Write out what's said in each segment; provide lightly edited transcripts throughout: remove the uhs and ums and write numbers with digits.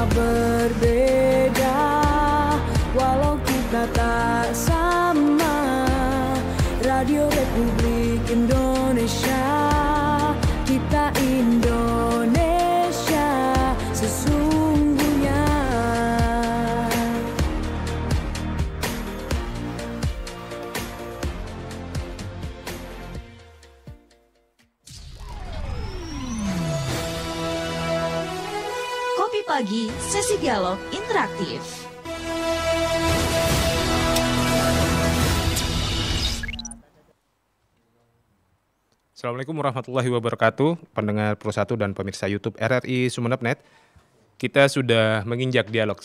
berbeda, walau kita tak sama. Radio Republik Indonesia, kita Indonesia sesungguhnya. Kopi Pagi, sesi dialog interaktif. Assalamualaikum warahmatullahi wabarakatuh, pendengar Pro 1 dan pemirsa YouTube RRI Sumeneb.net. Kita sudah menginjak dialog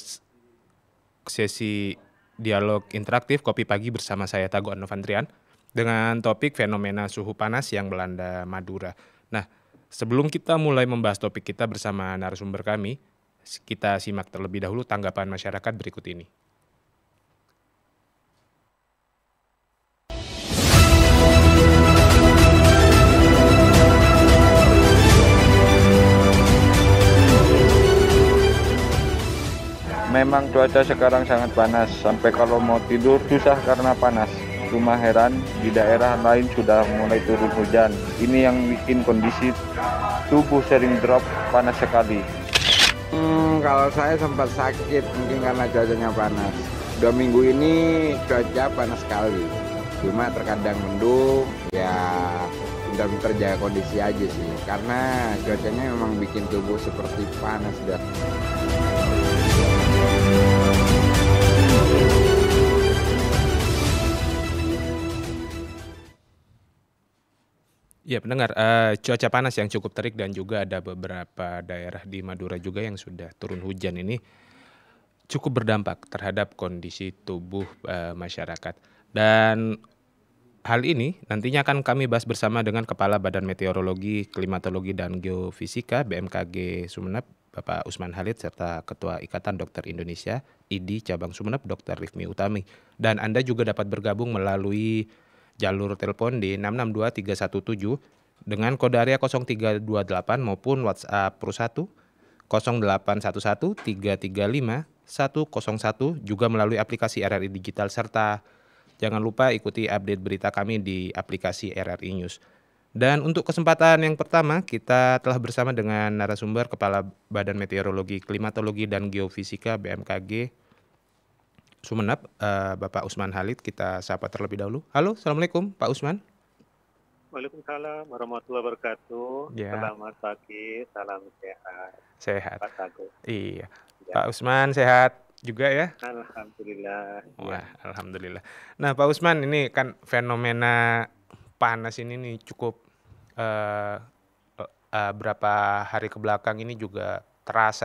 sesi dialog interaktif Kopi Pagi bersama saya Tago Anovantrian dengan topik fenomena suhu panas yang melanda Madura. Nah, sebelum kita mulai membahas topik kita bersama narasumber kami, kita simak terlebih dahulu tanggapan masyarakat berikut ini. Memang cuaca sekarang sangat panas, sampai kalau mau tidur susah karena panas. Cuma heran, di daerah lain sudah mulai turun hujan. Ini yang bikin kondisi tubuh sering drop panas sekali. Kalau saya sempat sakit, mungkin karena cuacanya panas. 2 minggu ini cuaca panas sekali. Cuma terkadang mendung, ya pintar-pintar jaga kondisi aja sih. Karena cuacanya memang bikin tubuh seperti panas dah. Ya pendengar, cuaca panas yang cukup terik dan juga ada beberapa daerah di Madura juga yang sudah turun hujan ini cukup berdampak terhadap kondisi tubuh masyarakat. Dan hal ini nantinya akan kami bahas bersama dengan Kepala Badan Meteorologi, Klimatologi dan Geofisika BMKG Sumeneb, Bapak Usman Halid, serta Ketua Ikatan Dokter Indonesia IDI Cabang Sumeneb, Dr. Rifmi Utami. Dan Anda juga dapat bergabung melalui jalur telepon di 662317 dengan kode area 0328 maupun WhatsApp Pro 1 0811 335 101, juga melalui aplikasi RRI Digital, serta jangan lupa ikuti update berita kami di aplikasi RRI News. Dan untuk kesempatan yang pertama, kita telah bersama dengan narasumber Kepala Badan Meteorologi, Klimatologi dan Geofisika BMKG Sumeneb, Bapak Usman Halid. Kita sapa terlebih dahulu. Halo, Assalamualaikum Pak Usman. Waalaikumsalam warahmatullahi wabarakatuh. Ya. Selamat pagi, salam sehat. Sehat. Pak Tago. Iya. Ya. Pak Usman sehat juga ya? Alhamdulillah. Wah, alhamdulillah. Nah, Pak Usman, ini kan fenomena panas ini nih cukup berapa hari ke belakang ini juga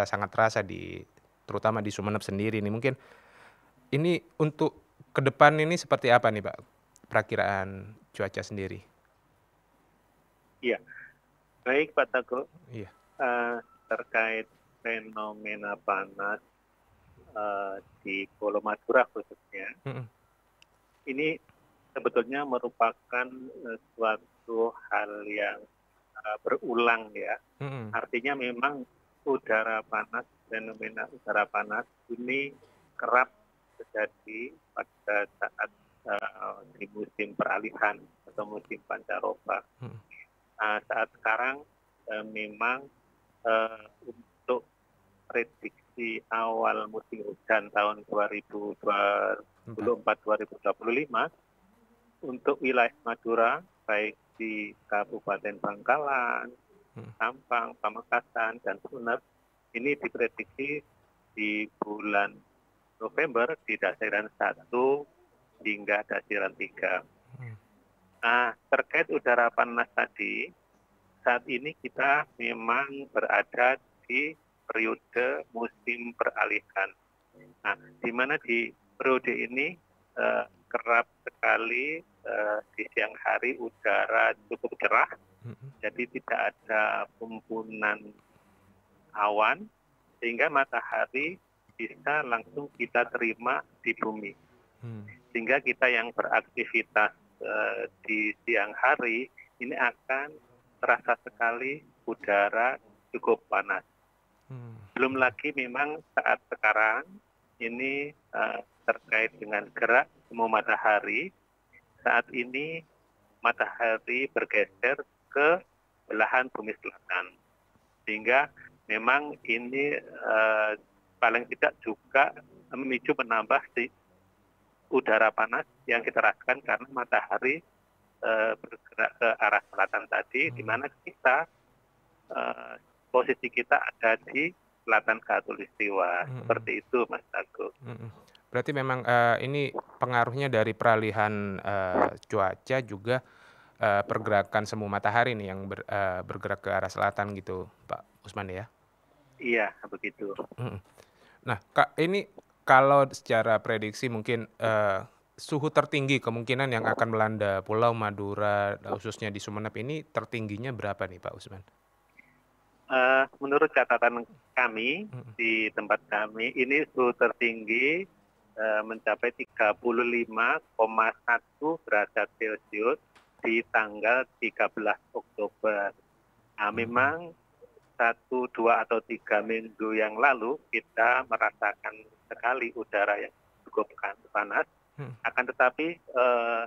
sangat terasa terutama di Sumeneb sendiri nih. Mungkin ini untuk ke depan ini seperti apa nih Pak, perakiraan cuaca sendiri? Iya, baik Pak Tago. Iya. Terkait fenomena panas di Pulau Madura khususnya, ini sebetulnya merupakan suatu hal yang berulang ya. Artinya memang fenomena udara panas ini kerap terjadi pada saat di musim peralihan atau musim pancaroba. Saat sekarang memang untuk prediksi awal musim hujan tahun 2024-2025 untuk wilayah Madura, baik di Kabupaten Bangkalan, Sampang, Pamekasan, dan Sumeneb, ini diprediksi di bulan November di dasiran 1 hingga dasiran 3. Nah, terkait udara panas tadi, saat ini kita memang berada di periode musim peralihan. Nah, di mana di periode ini kerap sekali di siang hari udara cukup cerah, jadi tidak ada pembunan awan, sehingga matahari bisa langsung kita terima di bumi. Sehingga kita yang beraktivitas di siang hari ini akan terasa sekali udara cukup panas. Belum lagi memang saat sekarang ini terkait dengan gerak semu matahari. Saat ini matahari bergeser ke belahan bumi selatan. Sehingga memang ini paling tidak juga memicu menambah udara panas yang kita rasakan karena matahari bergerak ke arah selatan tadi, di mana kita posisi kita ada di selatan khatulistiwa. Seperti itu, Mas Teguh. Berarti memang ini pengaruhnya dari peralihan cuaca juga pergerakan semu matahari nih yang bergerak ke arah selatan gitu, Pak Usman ya? Iya, begitu. Nah, Kak, ini kalau secara prediksi mungkin suhu tertinggi kemungkinan yang akan melanda Pulau Madura, khususnya di Sumeneb ini tertingginya berapa nih Pak Usman? Menurut catatan kami di tempat kami, ini suhu tertinggi mencapai 35,1 derajat Celcius di tanggal 13 Oktober. Nah, memang 1, 2, atau 3 minggu yang lalu kita merasakan sekali udara yang cukup panas. Akan tetapi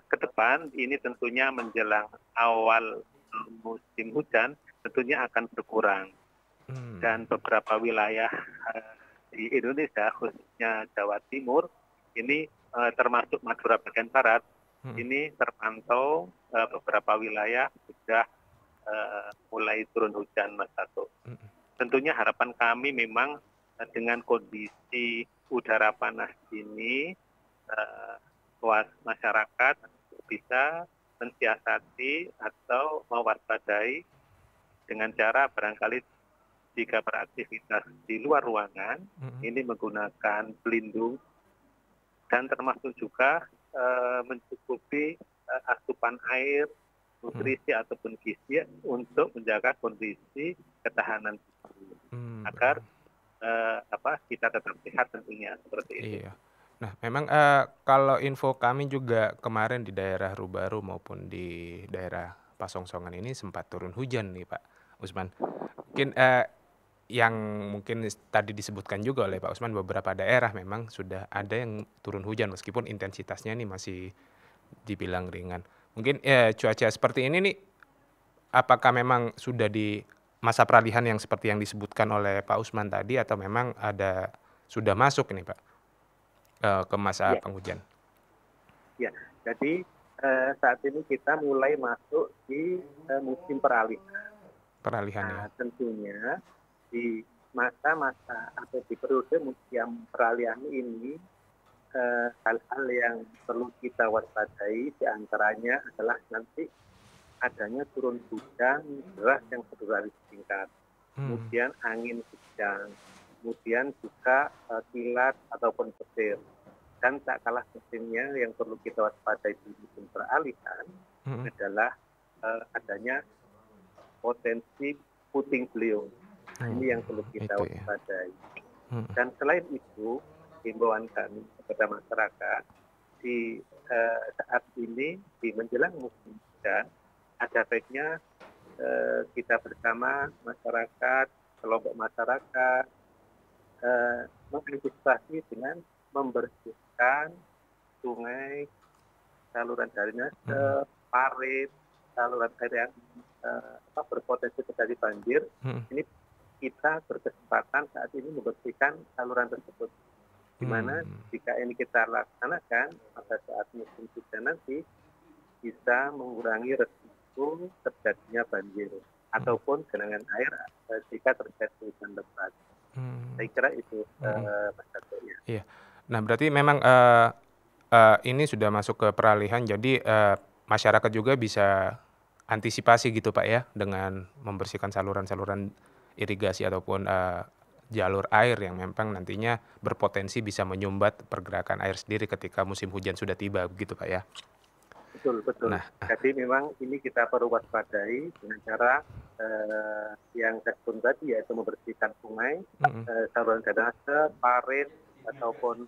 ke depan ini tentunya menjelang awal musim hujan tentunya akan berkurang. Dan beberapa wilayah di Indonesia, khususnya Jawa Timur, ini termasuk Madura bagian barat, ini terpantau beberapa wilayah sudah mulai turun hujan, Mas Tato. Tentunya harapan kami memang dengan kondisi udara panas ini, masyarakat bisa mensiasati atau mewaspadai dengan cara barangkali jika beraktivitas di luar ruangan, ini menggunakan pelindung dan termasuk juga mencukupi asupan air, nutrisi ataupun gizi untuk menjaga kondisi ketahanan tubuh agar kita tetap sehat tentunya seperti itu. Iya. Nah, memang kalau info kami juga kemarin di daerah Rubaru maupun di daerah Pasongsongan ini sempat turun hujan nih Pak Usman. Mungkin yang mungkin tadi disebutkan juga oleh Pak Usman, beberapa daerah memang sudah ada yang turun hujan meskipun intensitasnya nih masih dibilang ringan. Mungkin cuaca seperti ini nih, apakah memang sudah di masa peralihan yang seperti yang disebutkan oleh Pak Usman tadi atau memang sudah masuk ini Pak ke masa penghujan? Ya, jadi saat ini kita mulai masuk di musim peralihan. Peralihan ya. Tentunya di masa-masa atau di periode musim peralihan ini hal-hal yang perlu kita waspadai diantaranya adalah nanti adanya turun hujan deras yang berdurasi singkat, kemudian angin kencang, kemudian juga kilat ataupun petir. Dan tak kalah pentingnya yang perlu kita waspadai di musim peralihan adalah adanya potensi puting beliung. Ini yang perlu kita waspadai. Dan selain itu, himbauan kami kepada masyarakat di saat ini di menjelang musim hujan, ada baiknya kita bersama masyarakat, kelompok masyarakat mengantisipasi dengan membersihkan sungai, saluran drainase, parit, saluran air yang berpotensi terjadi banjir. Ini kita berkesempatan saat ini membersihkan saluran tersebut. Di mana jika ini kita laksanakan pada saat musim hujan nanti bisa mengurangi risiko terjadinya banjir ataupun genangan air jika terjadi hujan lebat. Saya kira itu Mas Dato ya. Iya. Nah, berarti memang ini sudah masuk ke peralihan, jadi masyarakat juga bisa antisipasi gitu Pak ya, dengan membersihkan saluran-saluran irigasi ataupun jalur air yang memang nantinya berpotensi bisa menyumbat pergerakan air sendiri ketika musim hujan sudah tiba, begitu Pak ya? Betul. Nah, jadi memang ini kita perlu waspadai dengan cara yang saya sebut tadi, yaitu membersihkan sungai, saluran drainase, parit, ataupun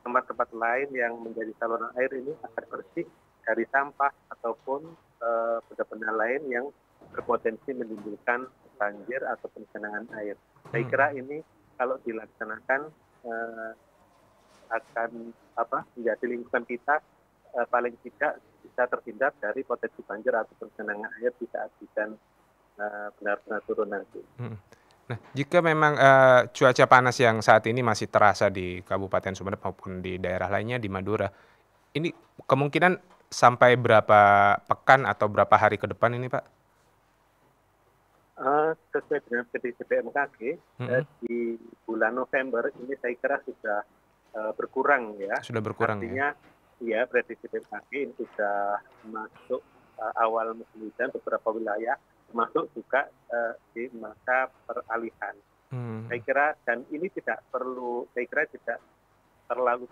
tempat-tempat lain yang menjadi saluran air ini agar bersih dari sampah ataupun benda-benda lain yang berpotensi menimbulkan banjir ataupun genangan air. Saya kira ini kalau dilaksanakan akan menjadi lingkungan kita paling tidak bisa terhindar dari potensi banjir ataupun genangan air di saat hujan benar-benar turun nanti. Nah, jika memang cuaca panas yang saat ini masih terasa di Kabupaten Sumeneb maupun di daerah lainnya di Madura, ini kemungkinan sampai berapa pekan atau berapa hari ke depan ini, Pak? Sesuai dengan prediksi BMKG, di bulan November ini saya kira sudah berkurang ya. Sudah berkurang Artinya, ya prediksi BMKG ini sudah masuk awal musim hujan beberapa wilayah, termasuk juga di masa peralihan. Saya kira dan ini tidak terlalu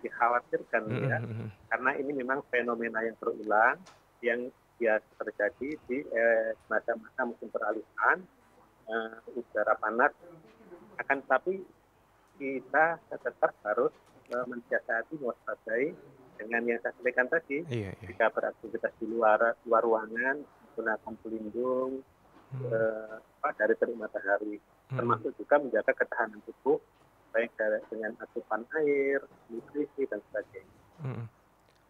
dikhawatirkan ya, karena ini memang fenomena yang berulang yang biasa terjadi di masa-masa musim peralihan. Udara panas, akan tetapi kita tetap harus mensiasati, mewaspadai dengan yang saya sampaikan tadi. Jika beraktivitas di luar ruangan, gunakan pelindung dari terik matahari, termasuk juga menjaga ketahanan tubuh baik dengan asupan air, nutrisi dan sebagainya.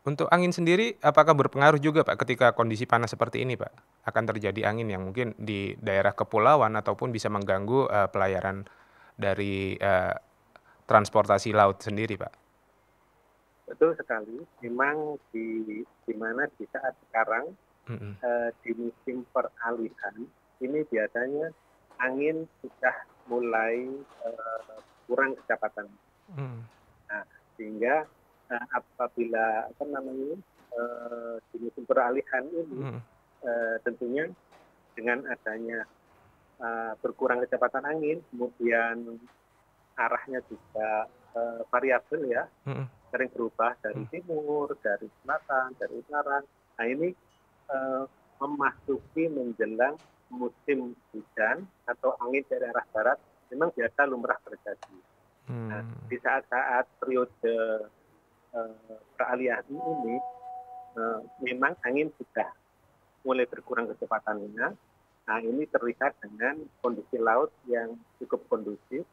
Untuk angin sendiri, apakah berpengaruh juga Pak ketika kondisi panas seperti ini Pak? Akan terjadi angin yang mungkin di daerah kepulauan ataupun bisa mengganggu pelayaran dari transportasi laut sendiri Pak? Betul sekali. Memang di mana di saat sekarang di musim peralihan ini biasanya angin sudah mulai kurang kecepatan. Nah, sehingga apabila di musim peralihan ini tentunya dengan adanya berkurang kecepatan angin, kemudian arahnya juga variabel ya, sering berubah dari timur, dari selatan, dari utara. Nah ini memasuki menjelang musim hujan atau angin dari arah barat memang biasa lumrah terjadi. Nah, di saat-saat periode peralihan ini memang angin sudah mulai berkurang kecepatannya. Nah ini terlihat dengan kondisi laut yang cukup kondusif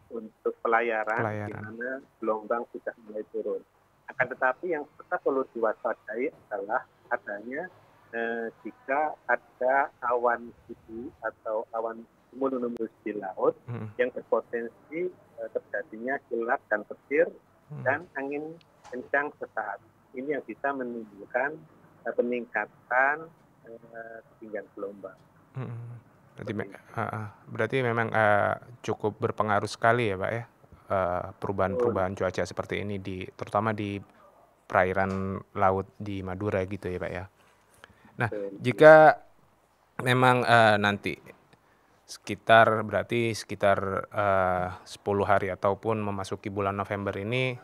untuk pelayaran, di mana gelombang sudah mulai turun. Akan tetapi yang tetap perlu diwaspadai adalah adanya jika ada awan tinggi atau awan cumulonimbus di laut yang berpotensi terjadinya kilat dan petir dan angin kencang sesaat. Ini yang bisa menimbulkan peningkatan ketinggian gelombang. Berarti memang cukup berpengaruh sekali ya Pak ya, perubahan-perubahan cuaca seperti ini terutama di perairan laut di Madura gitu ya Pak ya. Nah, jika memang nanti sekitar 10 hari ataupun memasuki bulan November ini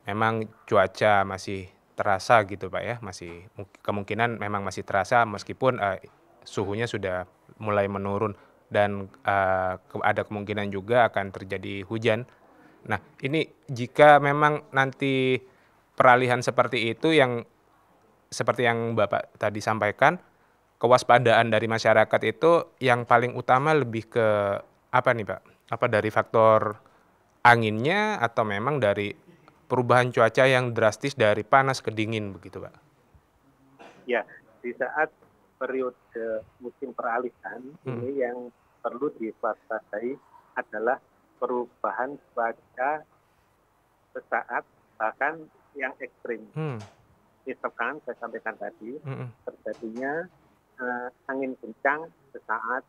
memang cuaca masih terasa gitu Pak ya, masih kemungkinan memang masih terasa meskipun suhunya sudah mulai menurun dan ada kemungkinan juga akan terjadi hujan. Nah, ini jika memang nanti peralihan seperti itu yang seperti yang Bapak tadi sampaikan, kewaspadaan dari masyarakat itu yang paling utama lebih ke apa nih Pak? Apa dari faktor anginnya atau memang dari perubahan cuaca yang drastis dari panas ke dingin begitu Pak? Ya, di saat periode musim peralihan ini yang perlu diwaspadai adalah perubahan cuaca sesaat bahkan yang ekstrim. Misalkan saya sampaikan tadi terjadinya angin kencang sesaat,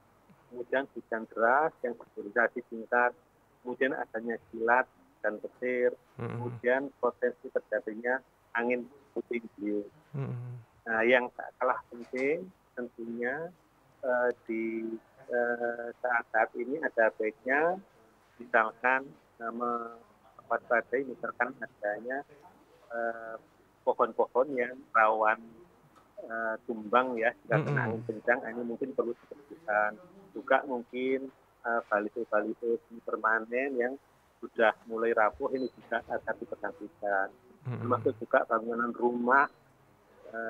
kemudian hujan deras yang berdurasi singkat, kemudian adanya kilat dan petir, kemudian potensi terjadinya angin puting beliung. Nah, yang tak kalah penting tentunya di saat ini ada baiknya misalkan mewaspadai misalkan adanya pohon-pohon yang rawan tumbang ya jika kena angin kencang, ini mungkin perlu dibersihkan. Juga mungkin baliho-baliho permanen yang sudah mulai rapuh ini juga akan diperhatikan. Termasuk juga bangunan rumah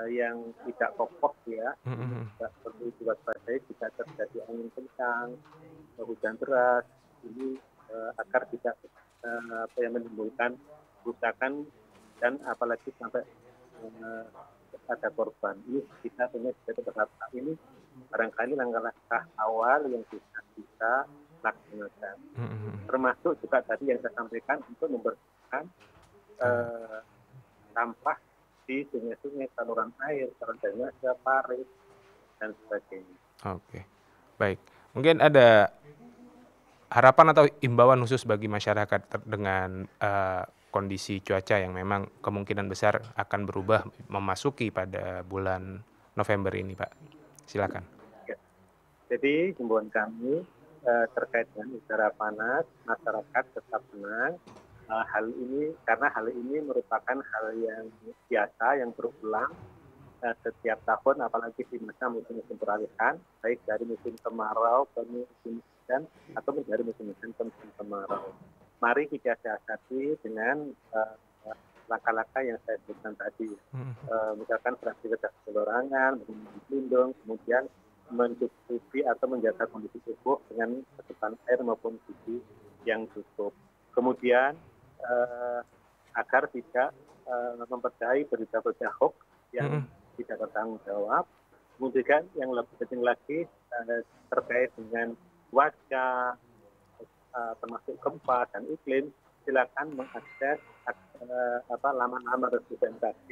yang tidak kokoh ya, tidak perlu diwaspadai jika terjadi angin angin kencang, hujan deras, ini agar tidak menimbulkan kerusakan dan apalagi sampai ada korban. Ini kita punya berharap ini barangkali langkah-langkah awal yang bisa kita laksanakan. Termasuk juga tadi yang saya sampaikan untuk membersihkan sampah di sungai-sungai, saluran air, saluran drainase, parit, dan sebagainya. Oke, baik. Mungkin ada harapan atau imbauan khusus bagi masyarakat dengan kondisi cuaca yang memang kemungkinan besar akan berubah memasuki pada bulan November ini, Pak. Silakan. Ya. Jadi himbauan kami terkait dengan udara panas, masyarakat tetap tenang. Karena hal ini merupakan hal yang biasa, yang berulang setiap tahun, apalagi di masa musim peralihan, baik dari musim kemarau ke musim hujan atau dari musim hujan ke musim kemarau. Mari kita siasati dengan langkah-langkah yang saya sebutkan tadi, misalkan beraktivitas perorangan, melindung, kemudian mencukupi atau menjaga kondisi tubuh dengan asupan air maupun gizi yang cukup. Kemudian agar tidak mempercayai berita-berita hoax yang tidak bertanggung jawab. Kemudian yang lebih penting lagi terkait dengan cuaca, termasuk gempa dan iklim, silakan mengakses laman-laman resmi BMKG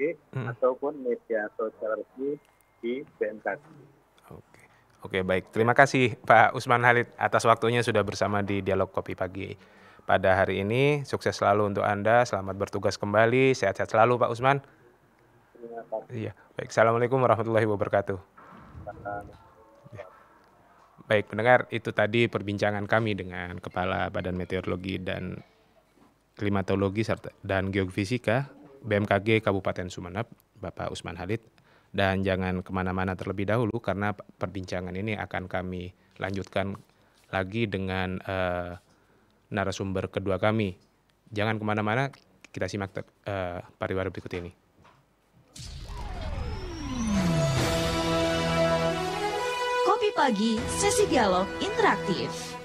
ataupun media sosial resmi di BMKG. Oke, baik. Terima kasih Pak Usman Halid atas waktunya sudah bersama di Dialog Kopi Pagi pada hari ini. Sukses selalu untuk Anda. Selamat bertugas kembali. Sehat-sehat selalu Pak Usman. Terima kasih. Iya, baik. Assalamualaikum warahmatullahi wabarakatuh. Ya. Baik, pendengar, itu tadi perbincangan kami dengan Kepala Badan Meteorologi dan Klimatologi dan Geofisika BMKG Kabupaten Sumeneb, Bapak Usman Halid. Dan jangan kemana-mana terlebih dahulu karena perbincangan ini akan kami lanjutkan lagi dengan narasumber kedua kami. Jangan kemana-mana, kita simak pariwara berikut ini. Kopi Pagi, sesi dialog interaktif.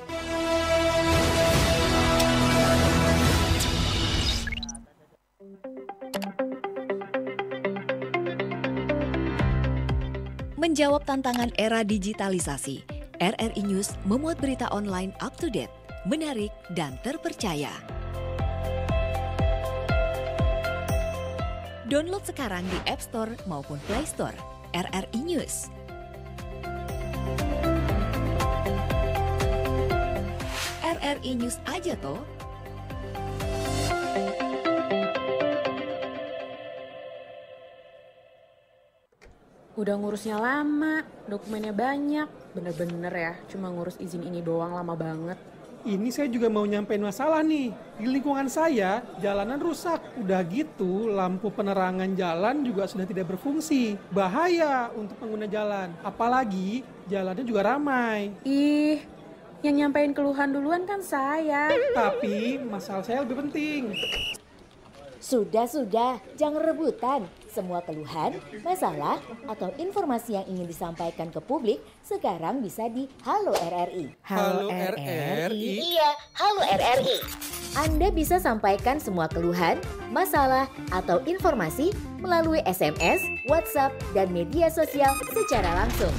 Menjawab tantangan era digitalisasi, RRI News memuat berita online up to date, menarik, dan terpercaya. Download sekarang di App Store maupun Play Store. RRI News. RRI News aja toh. Udah ngurusnya lama, dokumennya banyak, bener-bener ya, cuma ngurus izin ini doang lama banget. Ini saya juga mau nyampein masalah nih. Di lingkungan saya, jalanan rusak. Udah gitu, lampu penerangan jalan juga sudah tidak berfungsi. Bahaya untuk pengguna jalan. Apalagi jalannya juga ramai. Ih, yang nyampein keluhan duluan kan saya. Tapi masalah saya lebih penting. Sudah, jangan rebutan. Semua keluhan, masalah, atau informasi yang ingin disampaikan ke publik sekarang bisa di Halo RRI. Halo RRI? Iya, Halo RRI. Anda bisa sampaikan semua keluhan, masalah, atau informasi melalui SMS, WhatsApp, dan media sosial secara langsung.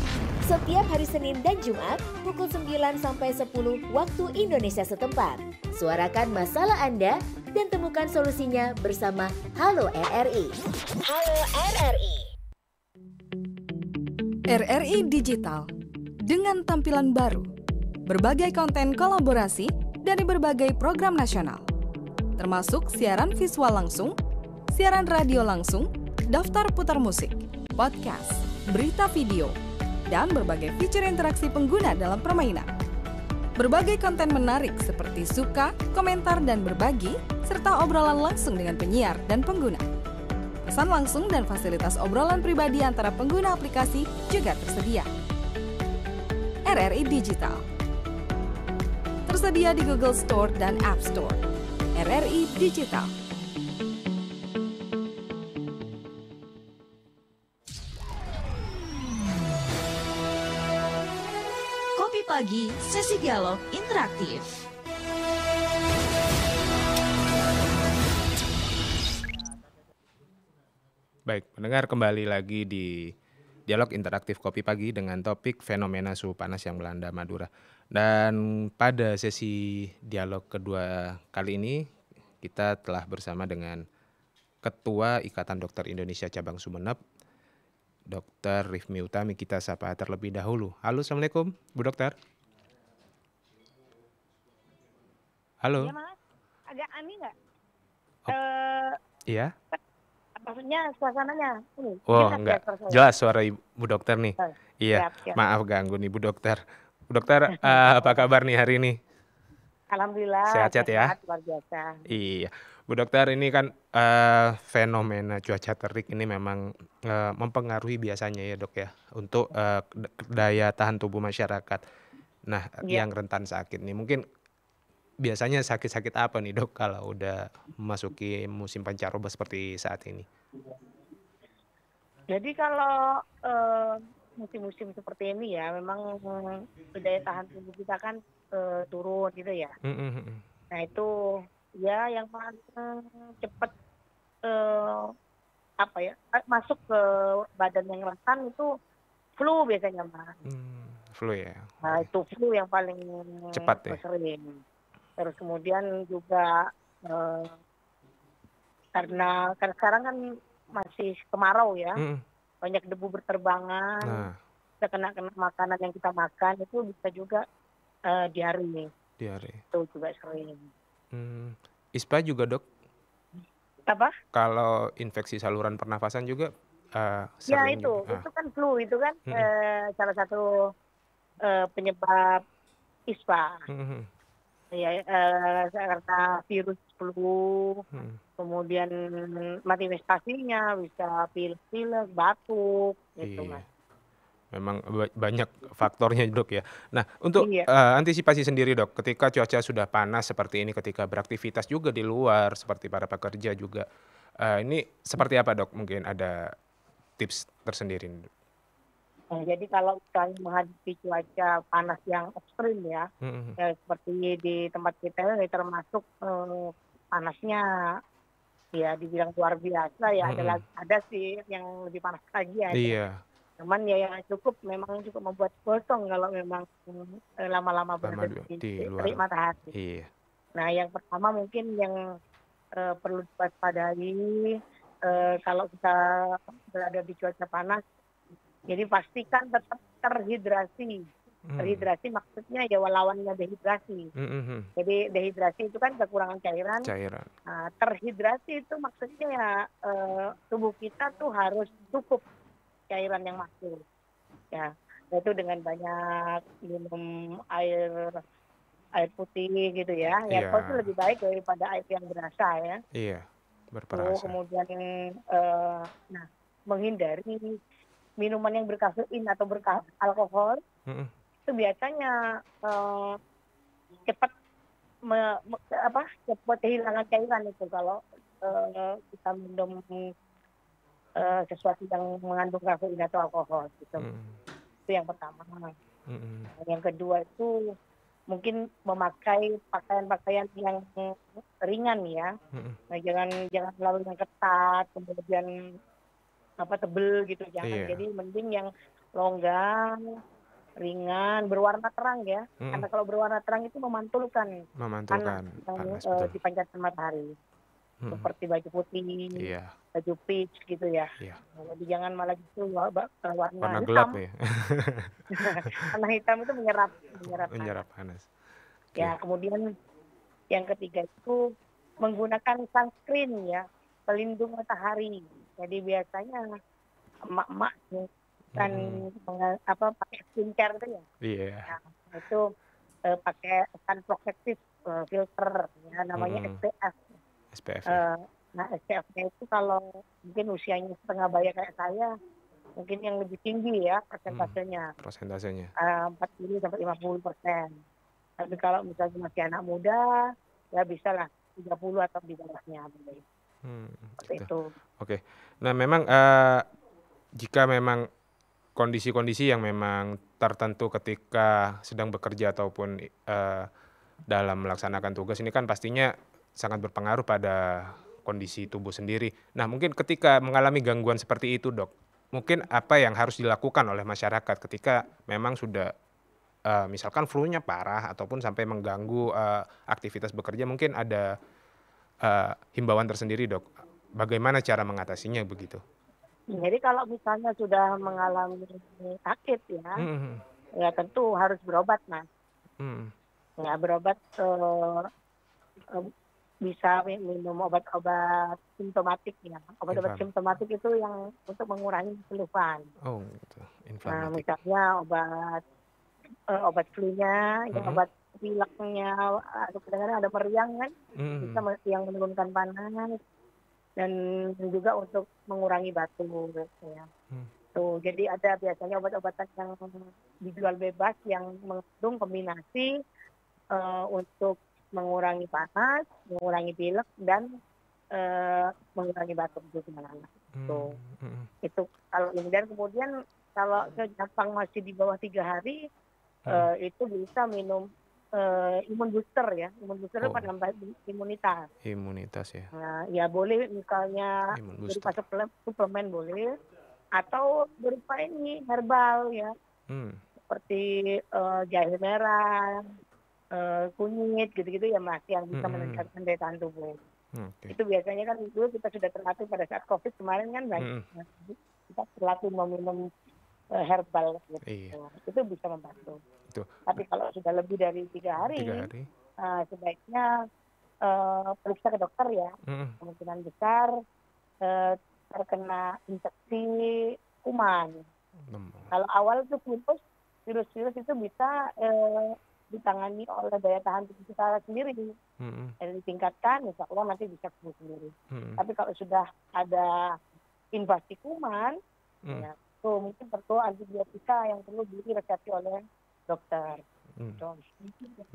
Setiap hari Senin dan Jumat pukul 9 sampai 10 waktu Indonesia setempat. Suarakan masalah Anda dan temukan solusinya bersama Halo RRI. Halo RRI. RRI Digital dengan tampilan baru, berbagai konten kolaborasi dari berbagai program nasional, termasuk siaran visual langsung, siaran radio langsung, daftar putar musik, podcast, berita video, dan berbagai fitur interaksi pengguna dalam permainan. Berbagai konten menarik seperti suka, komentar, dan berbagi, serta obrolan langsung dengan penyiar dan pengguna. Pesan langsung dan fasilitas obrolan pribadi antara pengguna aplikasi juga tersedia. RRI Digital tersedia di Google Store dan App Store. RRI Digital. Pagi, sesi dialog interaktif. Baik, pendengar, kembali lagi di dialog interaktif Kopi Pagi dengan topik fenomena suhu panas yang melanda Madura. Dan pada sesi dialog kedua kali ini kita telah bersama dengan Ketua Ikatan Dokter Indonesia Cabang Sumeneb, Dr. Rifmi Utami. Kita sapa terlebih dahulu. Halo, Assalamualaikum Bu Dokter. Halo. Iya Mas, agak aneh nggak? Iya? Maksudnya suasananya ini. Oh, jelas enggak. ya suara saya? Jelas suara Bu Dokter nih. Oh, Iya, siap. maaf ganggu nih Bu Dokter. Bu Dokter, apa kabar nih hari ini? Alhamdulillah Sehat-sehat ya? sehat, luar biasa. Iya, Bu Dokter, ini kan fenomena cuaca terik ini memang mempengaruhi biasanya ya Dok ya untuk daya tahan tubuh masyarakat. Nah, Iya. yang rentan sakit nih mungkin biasanya sakit-sakit apa nih Dok kalau udah memasuki musim pancaroba seperti saat ini? Jadi kalau musim-musim seperti ini ya memang daya tahan tubuh kita kan turun gitu ya. Nah itu ya yang paling cepat masuk ke badan yang rentan itu flu biasanya Mas. Flu ya. Nah itu flu yang paling Cepat ya? sering. Terus kemudian juga karena sekarang kan masih kemarau ya, banyak debu berterbangan, Nah, kita kena makanan yang kita makan itu bisa juga diare, diare. itu juga sering. ISPA juga Dok, Apa? kalau infeksi saluran pernafasan juga Ya sering itu juga. kan flu itu kan salah satu penyebab ISPA. Ya, karena virus flu, kemudian manifestasinya bisa pilek, batuk, gitu Iya. Mas. Memang banyak faktornya Dok ya. Nah, untuk Iya. antisipasi sendiri Dok, ketika cuaca sudah panas seperti ini, ketika beraktivitas juga di luar seperti para pekerja juga, ini seperti apa Dok? Mungkin ada tips tersendiri Dok? Nah, jadi kalau misalnya menghadapi cuaca panas yang ekstrim ya, ya seperti di tempat kita ini termasuk panasnya ya dibilang luar biasa ya, ada sih yang lebih panas lagi ya. Iya. Cuman ya yang memang cukup membuat gosong kalau memang lama-lama Lama berada di di terik luar. matahari. Iya. Nah yang pertama mungkin yang perlu diwaspadai kalau kita berada di cuaca panas, jadi pastikan tetap terhidrasi. Terhidrasi maksudnya ya lawannya dehidrasi. Jadi dehidrasi itu kan kekurangan cairan. Nah, terhidrasi itu maksudnya ya tubuh kita tuh harus cukup cairan yang masuk. Ya, itu dengan banyak minum air putih gitu ya. Iya. Itu lebih baik daripada air yang berasa ya. Iya, berperasa. Kemudian menghindari minuman yang berkafein atau beralkohol itu biasanya cepat kehilangan cairan itu kalau kita minum sesuatu yang mengandung kafein atau alkohol gitu. Itu yang pertama. Yang kedua itu mungkin memakai pakaian-pakaian yang ringan ya. Nah, jangan selalu yang ketat, kemudian tebel gitu, jangan. Iya. Jadi mending yang longgang, ringan, berwarna terang ya. Karena kalau berwarna terang itu memantulkan panas yang dipancarkan matahari. Seperti baju putih, Iya. baju peach gitu ya. Iya. Jadi jangan malah justru warna Warna hitam. gelap ya. Warna hitam itu menyerap panas. Ya, kemudian yang ketiga itu menggunakan sunscreen ya, pelindung matahari. Jadi biasanya emak-emak kan pakai skincare itu ya. Iya. Nah, itu pakai sun protective filter ya, namanya SPF. SPF. Nah, SPF-nya itu kalau mungkin usianya setengah baya kayak saya, mungkin yang lebih tinggi ya persentasenya. 40 sampai 50%. Tapi kalau misalnya masih anak muda, ya bisa lah 30 atau di bawahnya. Seperti itu. Oke. Nah, memang jika memang kondisi-kondisi yang memang tertentu ketika sedang bekerja ataupun dalam melaksanakan tugas ini kan pastinya sangat berpengaruh pada kondisi tubuh sendiri. Nah, mungkin ketika mengalami gangguan seperti itu, Dok, mungkin apa yang harus dilakukan oleh masyarakat ketika memang sudah misalkan flu-nya parah ataupun sampai mengganggu aktivitas bekerja, mungkin ada himbauan tersendiri, Dok. Bagaimana cara mengatasinya begitu? Jadi kalau misalnya sudah mengalami sakit ya, ya tentu harus berobat, Mas. Ya berobat bisa minum obat-obat simptomatik ya. Obat-obat simptomatik itu yang untuk mengurangi keluhan. Oh, gitu. Nah, misalnya obat flu-nya, ya, obat pileknya, kadang-kadang ada meriang kan, bisa yang menurunkan panas dan juga untuk mengurangi batuk ya. Tuh, jadi ada biasanya obat-obatan yang dijual bebas yang mengandung kombinasi untuk mengurangi panas, mengurangi pilek dan mengurangi batuk juga. Tuh. Itu kalau ini, dan kemudian kalau Jepang masih di bawah 3 hari itu bisa minum imun booster ya. Imun booster itu penambah imunitas. Imunitas ya. Nah, ya boleh misalnya berupa suplemen boleh, atau berupa ini herbal ya. Seperti jahe merah, kunyit gitu-gitu ya Mas, yang bisa meningkatkan daya tahan tubuh. Itu biasanya kan dulu kita sudah terlatih pada saat COVID kemarin kan banyak. Kita terlatih meminum herbal gitu. Itu bisa membantu. Tapi kalau sudah lebih dari 3 hari, sebaiknya periksa ke dokter ya. Kemungkinan besar terkena infeksi kuman. Kalau awal itu virus itu bisa ditangani oleh daya tahan tubuh kita sendiri. Dan ditingkatkan, insya Allah nanti bisa sembuh sendiri. Tapi kalau sudah ada invasi kuman, ya, itu mungkin perlu antibiotika yang perlu diresepsi oleh dokter.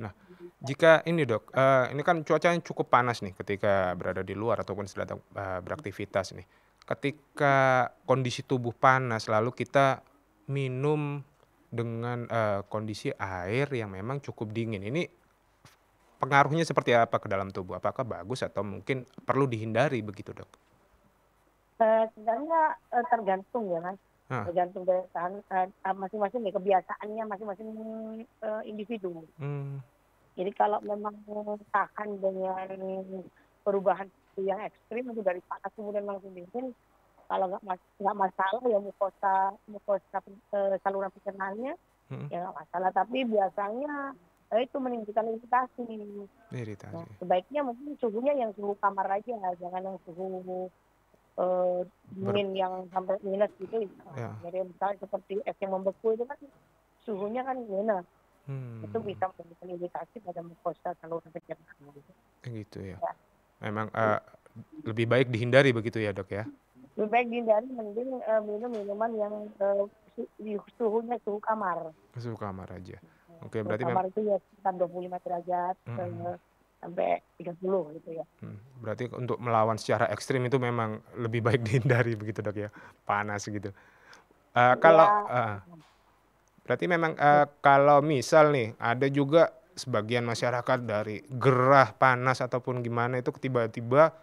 Nah, jika ini Dok, ini kan cuacanya cukup panas nih ketika berada di luar ataupun sedang beraktivitas nih. Ketika kondisi tubuh panas lalu kita minum dengan kondisi air yang memang cukup dingin, ini pengaruhnya seperti apa ke dalam tubuh? Apakah bagus atau mungkin perlu dihindari begitu, Dok? Sebenarnya tergantung ya Mas. Tergantung dari masing-masing nih, kebiasaannya masing-masing individu. Jadi kalau memang tahan dengan perubahan yang ekstrim itu dari panas kemudian langsung dingin, kalau nggak masalah ya mukosa saluran pencernaannya ya nggak masalah. Tapi biasanya itu menimbulkan iritasi. Nah, sebaiknya mungkin suhunya yang suhu kamar aja, jangan yang suhu dingin yang sampai minus gitu. Ya. Jadi misalnya seperti es yang membeku itu kan suhunya kan minus. Itu bisa menimbulkan iritasi pada mukosa saluran pencernaan. Gitu ya. Memang lebih baik dihindari begitu ya Dok ya? Lebih baik dihindari, mending minum minuman yang suhunya suhu kamar. Suhu kamar aja. Oke, berarti kamar itu ya sekitar 25 derajat sampai 30 gitu ya. Berarti untuk melawan secara ekstrim itu memang lebih baik dihindari begitu Dok ya? Panas gitu. Berarti memang kalau misal nih ada juga sebagian masyarakat dari gerah panas ataupun gimana itu tiba-tiba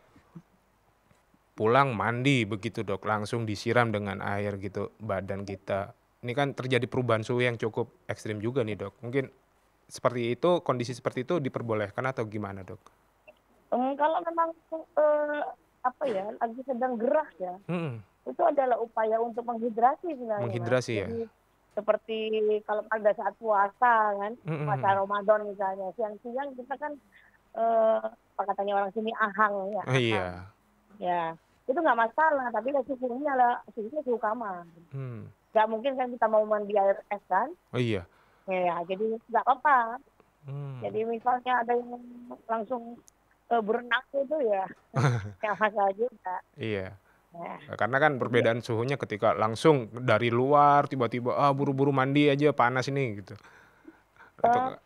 pulang mandi begitu Dok, langsung disiram dengan air gitu badan kita. Ini kan terjadi perubahan suhu yang cukup ekstrim juga nih Dok. Mungkin seperti itu, kondisi seperti itu diperbolehkan atau gimana Dok? Kalau memang lagi sedang gerah ya, itu adalah upaya untuk menghidrasi sebenarnya. Menghidrasi ya. Jadi, seperti kalau pada saat puasa kan, puasa Ramadan misalnya, siang-siang kita kan katanya orang sini ahang ya. Iya. Ya, itu nggak masalah, tapi suhunya suhu kamar. Nggak mungkin kan kita mau mandi air es kan? Oh iya. Ya, jadi nggak apa-apa. Jadi misalnya ada yang langsung berenang itu ya, yang masalah juga. Iya. Karena kan perbedaan suhunya ketika langsung dari luar tiba-tiba buru-buru mandi aja panas ini gitu.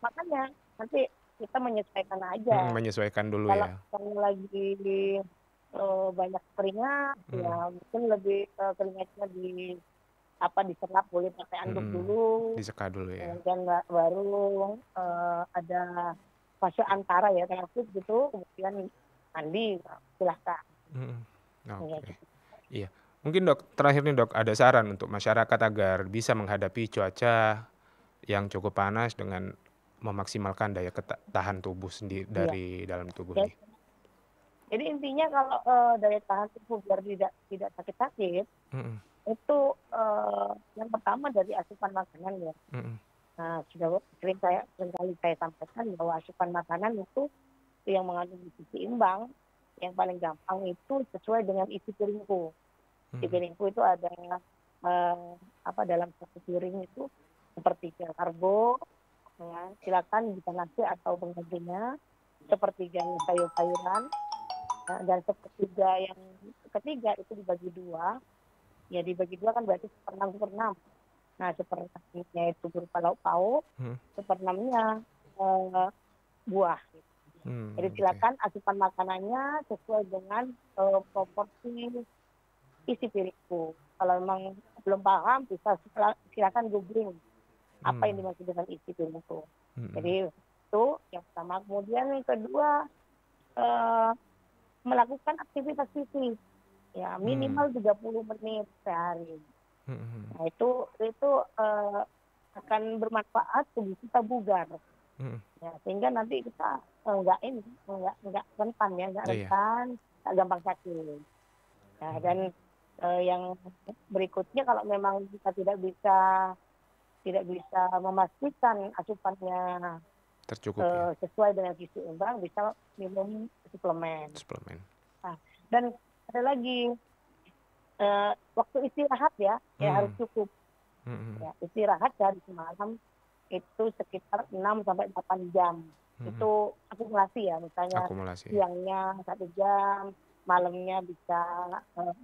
Makanya nanti kita menyesuaikan aja. Menyesuaikan dulu ya. Kalau lagi banyak keringat, ya mungkin lebih keringatnya diserap boleh pakai anduk dulu, Diseka dulu ya. dan baru ada fase antara ya terakhir gitu, kemudian mandi, silahkan. Oke. Iya. Mungkin Dok, terakhir nih Dok, ada saran untuk masyarakat agar bisa menghadapi cuaca yang cukup panas dengan memaksimalkan daya tahan tubuh sendiri dari dalam tubuh Ya, nih. jadi intinya kalau daya tahan tubuh biar tidak sakit-sakit, itu yang pertama dari asupan makanan ya. Nah, sudah seringkali saya sampaikan bahwa asupan makanan itu yang mengandung gizi seimbang, yang paling gampang itu sesuai dengan isi piringku. Di piringku itu ada dalam satu piring itu sepertiga karbo, ya, silakan bisa nasi atau penggantinya, sepertiga sayur-sayuran, dan sepertiga yang ketiga itu dibagi dua. Ya dibagi dua kan berarti 1/6. Nah 1/6-nya itu berupa lauk pauk, 1/6-nya buah. Jadi silakan asupan makanannya sesuai dengan proporsi isi piringku. Kalau memang belum paham bisa silakan googling apa yang dimaksud dengan isi piringku. Jadi itu yang pertama. Kemudian yang kedua melakukan aktivitas fisik ya minimal 30 menit sehari. Nah itu akan bermanfaat tubuh kita bugar. Ya, sehingga nanti kita enggak rentan ya, enggak gampang sakit. Ya, dan yang berikutnya kalau memang kita tidak bisa memastikan asupannya tercukupi sesuai dengan gizi seimbang, bisa minum suplemen. Nah, dan ada lagi waktu istirahat ya harus cukup. Ya, istirahat dari semalam itu sekitar 6-8 jam. Itu akumulasi ya, misalnya siangnya 1 jam, malamnya bisa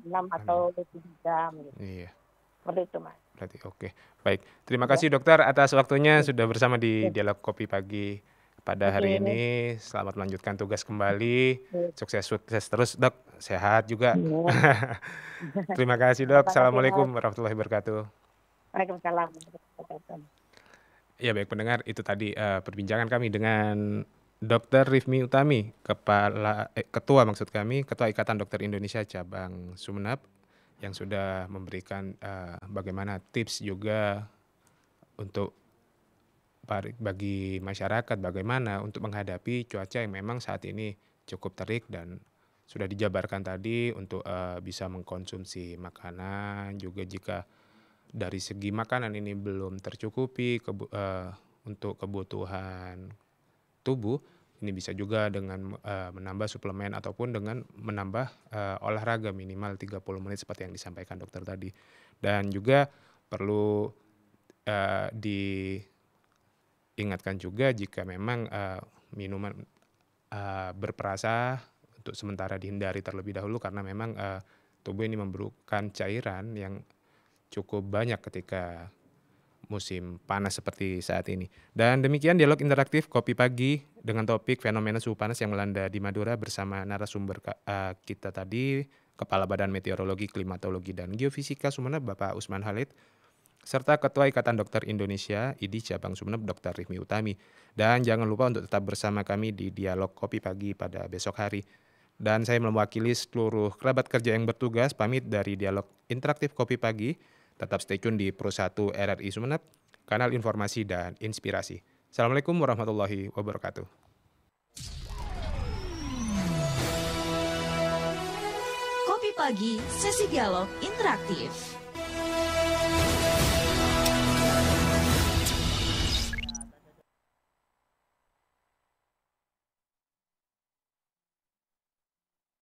6 atau 7 jam gitu. Iya. Seperti itu Mas. Berarti oke. Baik, terima kasih Dokter atas waktunya sudah bersama di Dialog Kopi Pagi pada hari ini. Selamat melanjutkan tugas kembali. Sukses terus Dok, sehat juga. Terima kasih Dok. Assalamualaikum warahmatullahi wabarakatuh. Waalaikumsalam. Ya baik pendengar, itu tadi perbincangan kami dengan Dr. Rifmi Utami, Ketua Ikatan Dokter Indonesia Cabang Sumeneb, yang sudah memberikan bagaimana tips juga untuk bagi masyarakat bagaimana untuk menghadapi cuaca yang memang saat ini cukup terik, dan sudah dijabarkan tadi untuk bisa mengkonsumsi makanan juga jika dari segi makanan ini belum tercukupi untuk kebutuhan tubuh. Ini bisa juga dengan menambah suplemen ataupun dengan menambah olahraga minimal 30 menit seperti yang disampaikan dokter tadi. Dan juga perlu diingatkan juga jika memang minuman berperasa untuk sementara dihindari terlebih dahulu, karena memang tubuh ini memerlukan cairan yang cukup banyak ketika musim panas seperti saat ini. Dan demikian dialog interaktif Kopi Pagi dengan topik fenomena suhu panas yang melanda di Madura bersama narasumber kita tadi, Kepala Badan Meteorologi, Klimatologi, dan Geofisika Sumeneb Bapak Usman Halid, serta Ketua Ikatan Dokter Indonesia IDI Cabang Sumeneb Dr. Rifmi Utami. Dan jangan lupa untuk tetap bersama kami di Dialog Kopi Pagi pada besok hari. Dan saya mewakili seluruh kerabat kerja yang bertugas pamit dari Dialog Interaktif Kopi Pagi. Tetap stay tune di Pro 1 RRI Sumeneb, kanal informasi dan inspirasi. Assalamualaikum warahmatullahi wabarakatuh. Kopi Pagi, sesi dialog interaktif.